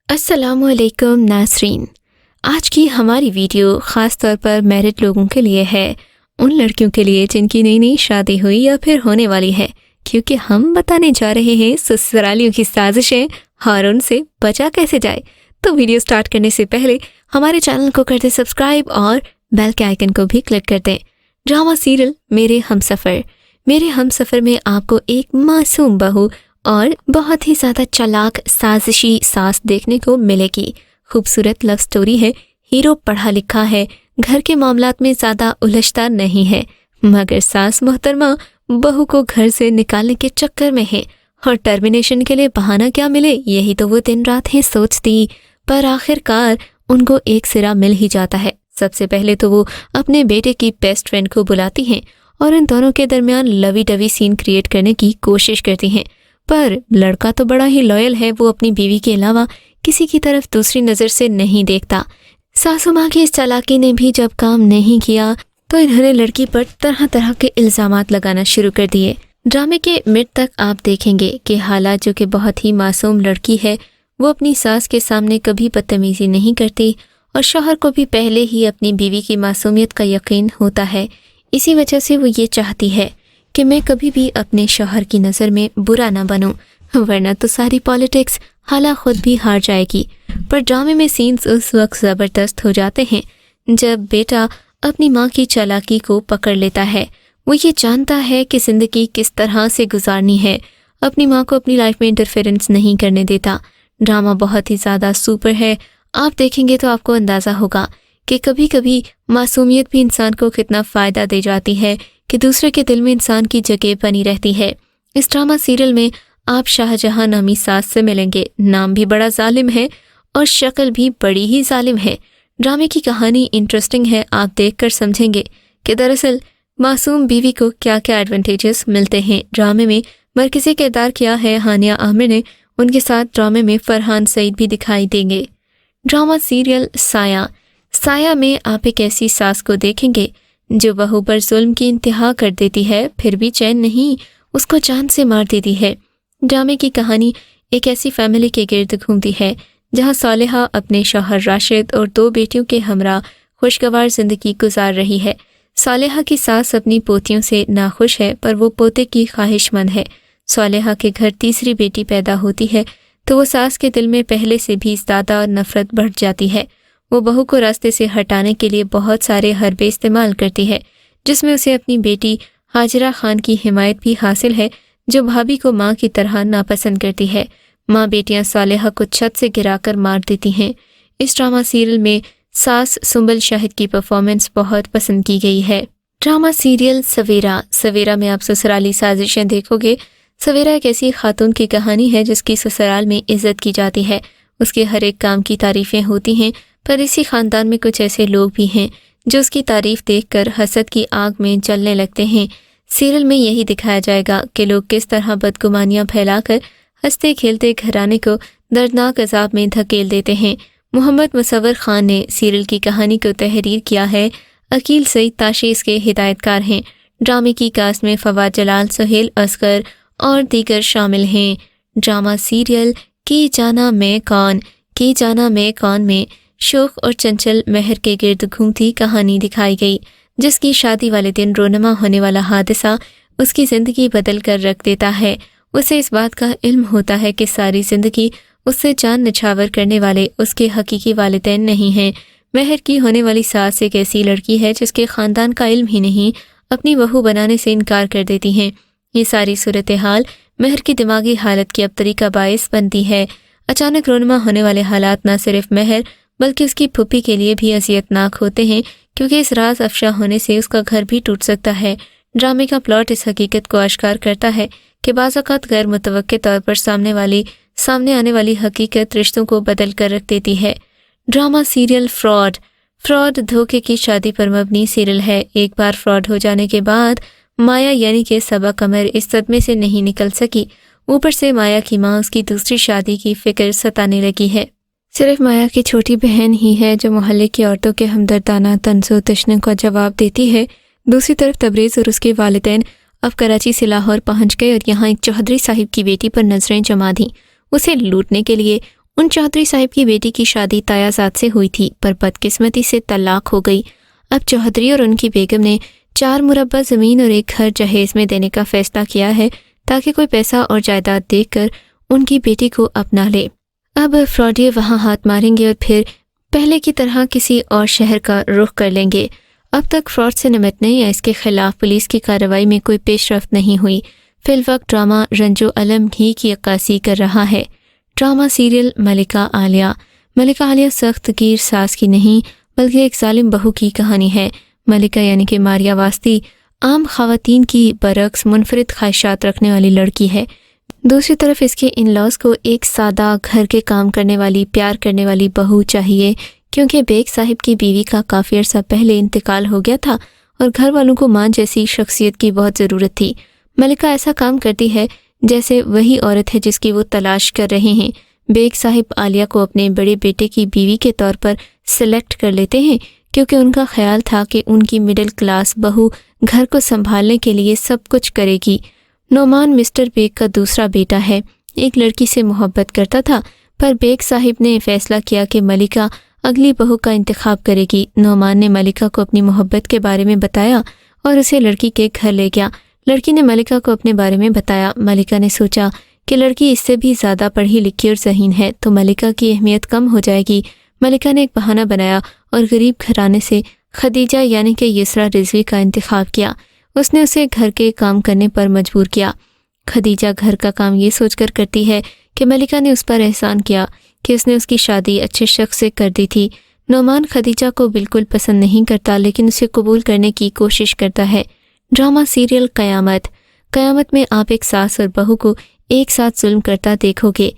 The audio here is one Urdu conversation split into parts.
السلام علیکم ناظرین، آج کی ہماری ویڈیو خاص طور پر میرڈ لوگوں کے لیے ہے، ان لڑکیوں کے لیے جن کی نئی نئی شادی ہوئی یا پھر ہونے والی ہے، کیونکہ ہم بتانے جا رہے ہیں سسرالیوں کی سازشیں اور ان سے بچا کیسے جائے۔ تو ویڈیو سٹارٹ کرنے سے پہلے ہمارے چینل کو کر دیں سبسکرائب اور بیل کے آئیکن کو بھی کلک کر دیں۔ ڈرامہ سیریل میرے ہم سفر میں آپ کو ایک معصوم بہو اور بہت ہی زیادہ چالاک سازشی ساس دیکھنے کو ملے گی۔ خوبصورت لو سٹوری ہے، ہیرو پڑھا لکھا ہے، گھر کے معاملات میں زیادہ الجھتا نہیں ہے، مگر ساس محترمہ بہو کو گھر سے نکالنے کے چکر میں ہے اور ٹرمینیشن کے لیے بہانہ کیا ملے یہی تو وہ دن رات ہی سوچتی، پر آخر کار ان کو ایک سرا مل ہی جاتا ہے۔ سب سے پہلے تو وہ اپنے بیٹے کی بیسٹ فرینڈ کو بلاتی ہیں اور ان دونوں کے درمیان لوی ڈوی سین کریٹ کرنے کی کوشش کرتی ہیں، پر لڑکا تو بڑا ہی لوئل ہے، وہ اپنی بیوی کے علاوہ کسی کی طرف دوسری نظر سے نہیں دیکھتا۔ ساسو ماں کی اس چالاکی نے بھی جب کام نہیں کیا تو انہوں نے لڑکی پر طرح طرح کے الزامات لگانا شروع کر دیے۔ ڈرامے کے مڈ تک آپ دیکھیں گے کہ حالات جو کہ بہت ہی معصوم لڑکی ہے، وہ اپنی ساس کے سامنے کبھی بدتمیزی نہیں کرتی اور شوہر کو بھی پہلے ہی اپنی بیوی کی معصومیت کا یقین ہوتا ہے۔ اسی وجہ سے وہ یہ چاہتی ہے کہ میں کبھی بھی اپنے شوہر کی نظر میں برا نہ بنوں، ورنہ تو ساری پالیٹکس حالہ خود بھی ہار جائے گی۔ پر ڈرامے میں سینز اس وقت زبردست ہو جاتے ہیں جب بیٹا اپنی ماں کی چالاکی کو پکڑ لیتا ہے۔ وہ یہ جانتا ہے کہ زندگی کس طرح سے گزارنی ہے، اپنی ماں کو اپنی لائف میں انٹرفیرنس نہیں کرنے دیتا۔ ڈرامہ بہت ہی زیادہ سپر ہے، آپ دیکھیں گے تو آپ کو اندازہ ہوگا کہ کبھی کبھی معصومیت بھی انسان کو کتنا فائدہ دے جاتی ہے کہ دوسرے کے دل میں انسان کی جگہ بنی رہتی ہے۔ اس ڈرامہ سیریل میں آپ شاہ جہاں نامی ساس سے ملیں گے، نام بھی بڑا ظالم ہے اور شکل بھی بڑی ہی ظالم ہے۔ ڈرامے کی کہانی انٹرسٹنگ ہے، آپ دیکھ کر سمجھیں گے کہ دراصل معصوم بیوی کو کیا کیا ایڈوانٹیجز ملتے ہیں۔ ڈرامے میں مرکزی کردار کیا ہے ہانیہ عامر نے، ان کے ساتھ ڈرامے میں فرحان سعید بھی دکھائی دیں گے۔ ڈرامہ سیریل سایہ میں آپ ایک ایسی ساس کو دیکھیں گے جو بہو پر ظلم کی انتہا کر دیتی ہے، پھر بھی چین نہیں، اس کو جان سے مار دیتی ہے۔ ڈرامے کی کہانی ایک ایسی فیملی کے گرد گھومتی ہے جہاں صالحہ اپنے شوہر راشد اور 2 بیٹیوں کے ہمراہ خوشگوار زندگی گزار رہی ہے۔ صالحہ کی ساس اپنی پوتیوں سے ناخوش ہے، پر وہ پوتے کی خواہش مند ہے۔ صالحہ کے گھر تیسری بیٹی پیدا ہوتی ہے تو وہ ساس کے دل میں پہلے سے بھی زیادہ نفرت بڑھ جاتی ہے۔ وہ بہو کو راستے سے ہٹانے کے لیے بہت سارے حربے استعمال کرتی ہے، جس میں اسے اپنی بیٹی ہاجرہ خان کی حمایت بھی حاصل ہے، جو بھابھی کو ماں کی طرح ناپسند کرتی ہے۔ ماں بیٹیاں صالحہ کو چھت سے گرا کر مار دیتی ہیں۔ اس ڈرامہ سیریل میں ساس سنبل شاہد کی پرفارمنس بہت پسند کی گئی ہے۔ ڈرامہ سیریل سویرا میں آپ سسرالی سازشیں دیکھو گے۔ سویرا ایک ایسی خاتون کی کہانی ہے جس کی سسرال میں عزت کی جاتی ہے، اس کے ہر ایک کام کی تعریفیں ہوتی ہیں، پر اسی خاندان میں کچھ ایسے لوگ بھی ہیں جو اس کی تعریف دیکھ کر حسد کی آگ میں جلنے لگتے ہیں۔ سیریل میں یہی دکھایا جائے گا کہ لوگ کس طرح بدگمانیاں پھیلا کر ہنستے کھیلتے گھرانے کو دردناک عذاب میں دھکیل دیتے ہیں۔ محمد مصور خان نے سیریل کی کہانی کو تحریر کیا ہے، عقیل سعید تاشی اس کے ہدایت کار ہیں۔ ڈرامے کی کاسٹ میں فواد جلال، سہیل اصغر اور دیگر شامل ہیں۔ ڈرامہ سیریل کی جانا میں کون میں شوق اور چنچل مہر کے گرد گھومتی کہانی دکھائی گئی، جس کی شادی والے دن رونما ہونے والا حادثہ اس کی زندگی بدل کر رکھ دیتا ہے۔ اسے اس بات کا علم ہوتا ہے کہ ساری زندگی اس سے جان نچھاور کرنے والے اس کے حقیقی والدین نہیں ہیں۔ مہر کی ہونے والی ساس ایک ایسی لڑکی ہے جس کے خاندان کا علم ہی نہیں اپنی بہو بنانے سے انکار کر دیتی ہیں۔ یہ ساری صورتحال مہر کی دماغی حالت کی ابتری کا باعث بنتی ہے۔ اچانک رونما ہونے والے حالات نہ صرف مہر بلکہ اس کی پھوپھی کے لیے بھی اذیت ناک ہوتے ہیں، کیونکہ اس راز افشا ہونے سے اس کا گھر بھی ٹوٹ سکتا ہے۔ ڈرامے کا پلاٹ اس حقیقت کو آشکار کرتا ہے کہ بعض اوقات غیر متوقع طور پر سامنے آنے والی حقیقت رشتوں کو بدل کر رکھ دیتی ہے۔ ڈرامہ سیریل فراڈ دھوکے کی شادی پر مبنی سیریل ہے۔ ایک بار فراڈ ہو جانے کے بعد مایا یعنی کہ صبا قمر اس صدمے سے نہیں نکل سکی، اوپر سے مایا کی ماں اس کی دوسری شادی کی فکر ستانے لگی ہے۔ صرف مایا کی چھوٹی بہن ہی ہے جو محلے کی عورتوں کے ہمدردانہ طنز و تشنوں کا جواب دیتی ہے۔ دوسری طرف تبریز اور اس کے والدین اب کراچی سے لاہور پہنچ گئے اور یہاں ایک چوہدری صاحب کی بیٹی پر نظریں جما دیں، اسے لوٹنے کے لیے ان چودھری صاحب کی بیٹی کی شادی تایازاد سے ہوئی تھی، پر بدقسمتی سے طلاق ہو گئی۔ اب چودھری اور ان کی بیگم نے 4 مربع زمین اور ایک گھر جہیز میں دینے کا فیصلہ کیا ہے تاکہ کوئی پیسہ اور جائیداد دے کر ان کی بیٹی کو اپنا لے۔ اب فراڈیے وہاں ہاتھ ماریں گے اور پھر پہلے کی طرح کسی اور شہر کا رخ کر لیں گے۔ اب تک فراڈ سے نمٹنے یا اس کے خلاف پولیس کی کارروائی میں کوئی پیش رفت نہیں ہوئی۔ فی الوقت ڈرامہ رنج و الم ہی کی عکاسی کر رہا ہے۔ ڈرامہ سیریل ملکہ عالیہ۔ ملکہ عالیہ سخت گیر ساس کی نہیں بلکہ ایک ظالم بہو کی کہانی ہے۔ ملکہ یعنی کہ ماریہ واسطی عام خواتین کی برعکس منفرد خواہشات رکھنے والی لڑکی ہے۔ دوسری طرف اس کے ان لاز کو ایک سادہ گھر کے کام کرنے والی پیار کرنے والی بہو چاہیے، کیونکہ بیگ صاحب کی بیوی کا کافی عرصہ پہلے انتقال ہو گیا تھا اور گھر والوں کو ماں جیسی شخصیت کی بہت ضرورت تھی۔ ملکہ ایسا کام کرتی ہے جیسے وہی عورت ہے جس کی وہ تلاش کر رہے ہیں۔ بیگ صاحب عالیہ کو اپنے بڑے بیٹے کی بیوی کے طور پر سلیکٹ کر لیتے ہیں کیونکہ ان کا خیال تھا کہ ان کی مڈل کلاس بہو گھر کو سنبھالنے کے لیے سب کچھ کرے گی۔ نعمان مسٹر بیگ کا دوسرا بیٹا ہے، ایک لڑکی سے محبت کرتا تھا، پر بیگ صاحب نے فیصلہ کیا کہ ملکہ اگلی بہو کا انتخاب کرے گی۔ نعمان نے ملکہ کو اپنی محبت کے بارے میں بتایا اور اسے لڑکی کے گھر لے گیا۔ لڑکی نے ملکہ کو اپنے بارے میں بتایا۔ ملکہ نے سوچا کہ لڑکی اس سے بھی زیادہ پڑھی لکھی اور ذہین ہے تو ملکہ کی اہمیت کم ہو جائے گی۔ ملکہ نے ایک بہانہ بنایا اور غریب گھرانے سے خدیجہ یعنی کہ یسریٰ رضوی کا انتخاب کیا۔ اس نے اسے گھر کے کام کرنے پر مجبور کیا۔ خدیجہ گھر کا کام یہ سوچ کر کرتی ہے کہ ملکہ نے اس پر احسان کیا کہ اس نے اس کی شادی اچھے شخص سے کر دی تھی۔ نعمان خدیجہ کو بالکل پسند نہیں کرتا لیکن اسے قبول کرنے کی کوشش کرتا ہے۔ ڈرامہ سیریل قیامت۔ قیامت میں آپ ایک ساس اور بہو کو ایک ساتھ ظلم کرتا دیکھو گے۔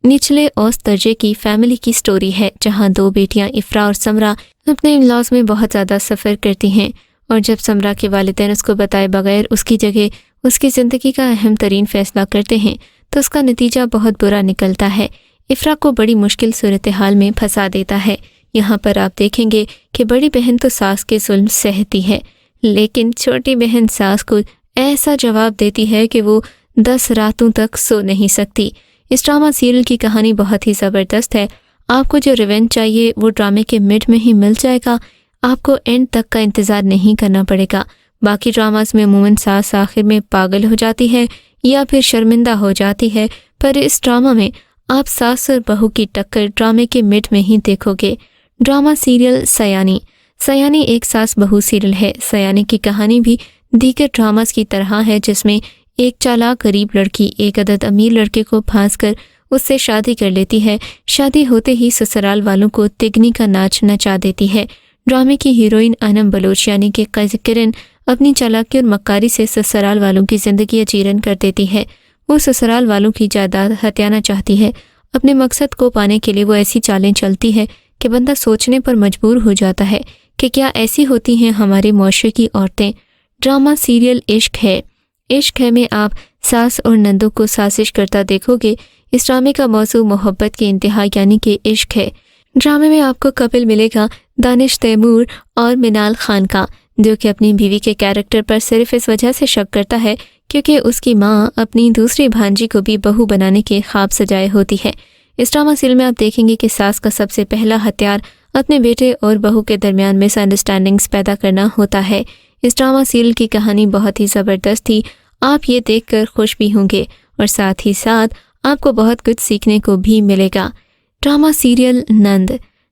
نچلے اوسط درجے کی فیملی کی سٹوری ہے جہاں 2 بیٹیاں افرا اور سمرا اپنے ان-لاز میں بہت زیادہ سفر کرتی ہیں، اور جب سمرا کے والدین اس کو بتائے بغیر اس کی جگہ اس کی زندگی کا اہم ترین فیصلہ کرتے ہیں تو اس کا نتیجہ بہت برا نکلتا ہے۔ افرا کو بڑی مشکل صورتحال میں پھنسا دیتا ہے۔ یہاں پر آپ دیکھیں گے کہ بڑی بہن تو ساس کے ظلم سہتی ہے، لیکن چھوٹی بہن ساس کو ایسا جواب دیتی ہے کہ وہ 10 راتوں تک سو نہیں سکتی۔ اس ڈرامہ سیریل کی کہانی بہت ہی زبردست ہے۔ آپ کو جو ریونج چاہیے وہ ڈرامے کے مڈ میں ہی مل جائے گا، آپ کو اینڈ تک کا انتظار نہیں کرنا پڑے گا۔ باقی ڈراماز میں عموماً ساس آخر میں پاگل ہو جاتی ہے یا پھر شرمندہ ہو جاتی ہے، پر اس ڈرامہ میں آپ ساس اور بہو کی ٹکر ڈرامے کے مڈ میں ہی دیکھو گے۔ ڈرامہ سیریل سیانی۔ سیانی ایک ساس بہو سیریل ہے۔ سیانی کی کہانی بھی دیگر ڈراماز کی طرح ہے جس میں ایک چالاک غریب لڑکی ایک عدد امیر لڑکے کو پھانس کر اس سے شادی کر لیتی ہے۔ شادی ہوتے ہی سسرال والوں کو تگنی کا ناچ نچا دیتی ہے۔ ڈرامے کی ہیروئن انم بلوچ یعنی کہ کرن اپنی چالاکی اور مکاری سے سسرال والوں کی زندگی اجیرن کر دیتی ہے۔ وہ سسرال والوں کی جائیداد ہتھیانا چاہتی ہے۔ اپنے مقصد کو پانے کے لیے وہ ایسی چالیں چلتی ہے کہ بندہ سوچنے پر مجبور ہو جاتا ہے کہ کیا ایسی ہوتی ہیں ہمارے معاشرے کی عورتیں۔ ڈرامہ سیریل عشق ہے۔ عشق ہے میں آپ ساس اور نندوں کو سازش کرتا دیکھو گے۔ اس ڈرامے کا موضوع محبت کی انتہا یعنی کہ عشق ہے۔ ڈرامے میں آپ کو کپل ملے گا دانش تیمور اور منال خان کا، جو کہ اپنی بیوی کے کیریکٹر پر صرف اس وجہ سے شک کرتا ہے کیونکہ اس کی ماں اپنی دوسری بھانجی کو بھی بہو بنانے کے خواب سجائے ہوتی ہے۔ اس ڈرامہ سیریل میں آپ دیکھیں گے کہ ساس کا سب سے پہلا ہتھیار اپنے بیٹے اور بہو کے درمیان مس انڈرسٹینڈنگز پیدا کرنا ہوتا ہے۔ اس ڈرامہ سیریل کی کہانی بہت ہی زبردست تھی۔ آپ یہ دیکھ کر خوش بھی ہوں گے اور ساتھ ہی ساتھ آپ کو بہت کچھ سیکھنے کو بھی ملے گا۔ ڈرامہ سیریل نند۔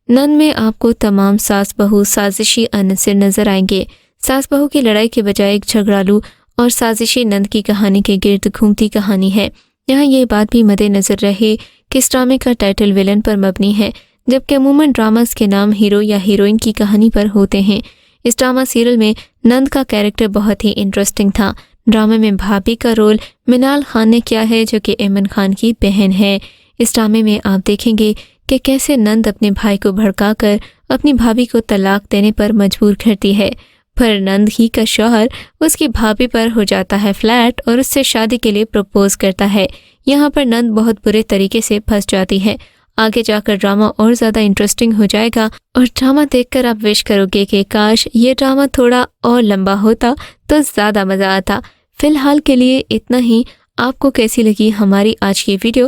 نند میں آپ کو تمام ساس بہو سازشی عنصر نظر آئیں گے۔ ساس بہو کی لڑائی کے بجائے ایک جھگڑالو اور سازشی نند کی کہانی کے گرد گھومتی کہانی ہے۔ یہاں یہ بات بھی مد نظر رہے کہ اس ڈرامے کا ٹائٹل ویلن پر مبنی ہے، جبکہ عموماً ڈراماز کے نام ہیرو یا ہیروئن کی کہانی پر ہوتے ہیں۔ اس ڈرامہ سیریل میں نند کا کیریکٹر بہت ہی انٹرسٹنگ تھا۔ ڈرامے میں بھابھی کا رول منال خان نے کیا ہے جو کہ ایمن خان کی بہن ہے۔ اس ڈرامے میں آپ دیکھیں گے کہ کیسے نند اپنے بھائی کو بھڑکا کر اپنی بھابھی کو طلاق دینے پر مجبور کرتی ہے، پر نند ہی کا شوہر اس کی بھابھی پر ہو جاتا ہے فلیٹ اور اس سے شادی کے لیے پروپوز کرتا ہے۔ یہاں پر نند بہت برے طریقے سے پھنس جاتی ہے۔ آگے جا کر ڈرامہ اور زیادہ انٹرسٹنگ ہو جائے گا اور ڈرامہ دیکھ کر آپ وش کرو گے کہ کاش یہ ڈرامہ تھوڑا اور لمبا ہوتا تو زیادہ مزہ آتا۔ فی الحال کے لیے اتنا ہی۔ آپ کو کیسی لگی ہماری آج کی ویڈیو